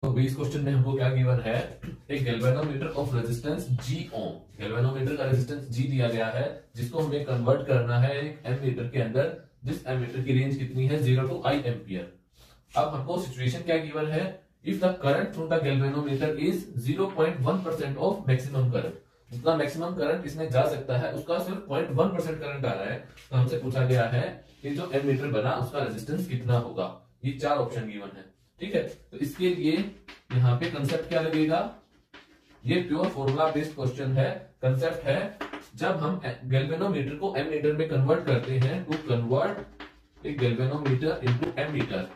तो 20 क्वेश्चन में हमको क्या गिवन है, एक galvanometer of resistance G ohm. Galvanometer का रेजिस्टेंस G दिया गया है, जिसको हमें कन्वर्ट करना है एक एमीटर के अंदर, जिस एमीटर की रेंज कितनी है 0 to I एम्पियर। अब हमको सिचुएशन क्या गिवन है, if the current through the galvanometer is 0.1% of maximum current. जितना मैक्सिमम करंट इसमें जा सकता है उसका सिर्फ 0.1% करंट आ रहा है, तो हमसे पूछा गया है कि जो एमीटर बना उसका रेजिस्टेंस कितना होगा। ये चार ऑप्शन गिवन है, ठीक है। तो इसके लिए यहाँ पे कंसेप्ट क्या लगेगा, ये प्योर फॉर्मूला बेस्ड क्वेश्चन है। कंसेप्ट है जब हम गैल्वेनोमीटर को एमीटर में कन्वर्ट करते हैं, to convert a galvanometer into ammeter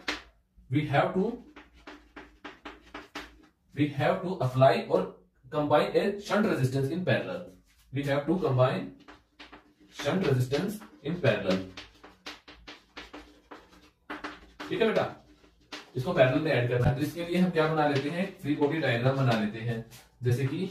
we have to apply or combine a shunt resistance in parallel. We have to combine shunt resistance in parallel. ठीक है बेटा, इसको पैरेलल में ऐड करना है। तो इसके लिए हम क्या बना लेते हैं, फ्री बॉडी डायग्राम बना लेते हैं। जैसे कि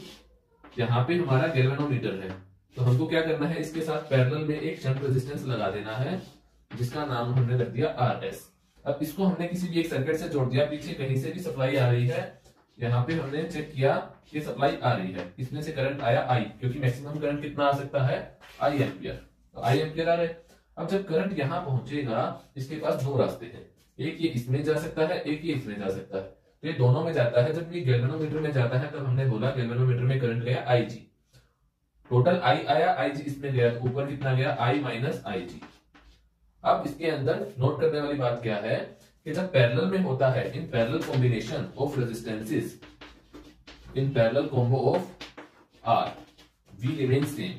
यहाँ पे हमारा गैल्वेनोमीटर है, तो हमको क्या करना है, इसके साथ पैरेलल में एक शंट रेजिस्टेंस लगा देना है, जिसका नाम हमने रख दिया RS। अब इसको हमने किसी भी एक सर्किट से जोड़ दिया, पीछे कहीं से भी सप्लाई आ रही है, यहाँ पे हमने चेक किया कि सप्लाई आ रही है, इसमें से करंट आया I, क्योंकि मैक्सिमम करंट कितना आ सकता है I एम्पियर, तो I एम्पियर आ रहे। अब जब करंट यहाँ पहुंचेगा, इसके पास दो रास्ते हैं, एक ये इसमें जा सकता है, एक ये इसमें जा सकता है। तो ये दोनों में जाता है। जब ये गैल्वेनोमीटर में जाता है तब हमने बोला गैल्वेनोमीटर में करंट गया IG, टोटल I आया, IG इसमें गया, तो ऊपर कितना गया I माइनस IG। अब इसके अंदर नोट करने वाली बात क्या है कि जब पैरेलल में होता है, in parallel combination of resistances, in parallel combo of R V remain same,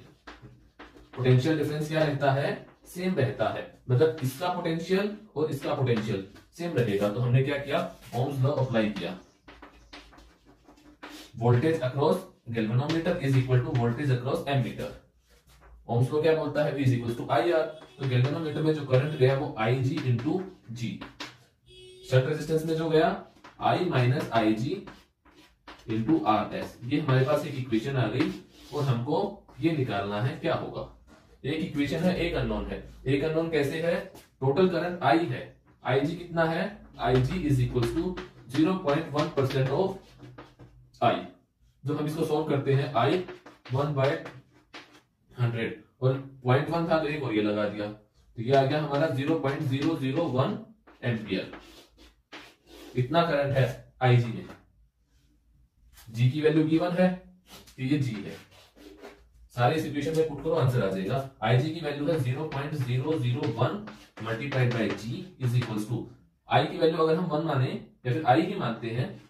potential difference क्या रहता है, सेम रहता है। मतलब इसका पोटेंशियल और इसका पोटेंशियल सेम रहेगा। तो हमने क्या किया, ओम्स लॉ अप्लाई किया। Voltage across galvanometer is equal to voltage across ammeter. Ohm's law क्या बोलता है, V is equal to IR। तो गैल्वेनोमीटर में जो करंट गया वो IG into G, shunt resistance में जो गया I minus IG into RS। ये हमारे पास एक इक्वेशन आ गई और हमको ये निकालना है क्या होगा। एक इक्वेशन है, एक अननोन है। एक अननोन कैसे है, टोटल करंट I है, IG कितना है, IG is equal to 0.1% of I। जब हम इसको सॉल्व करते हैं, I 1/100 और 0.1 था तो एक और ये लगा दिया, तो ये आ गया हमारा 0.001 एम्पियर। इतना करंट है IG में। G की वैल्यू गिवन है, तो ये G है। सारे सिचुएशन में पुट करो, आंसर आ जाएगा। IG की वैल्यू है 0.001 multiplied by G is equal to, I की वैल्यू अगर हम 1 माने या फिर I की मानते हैं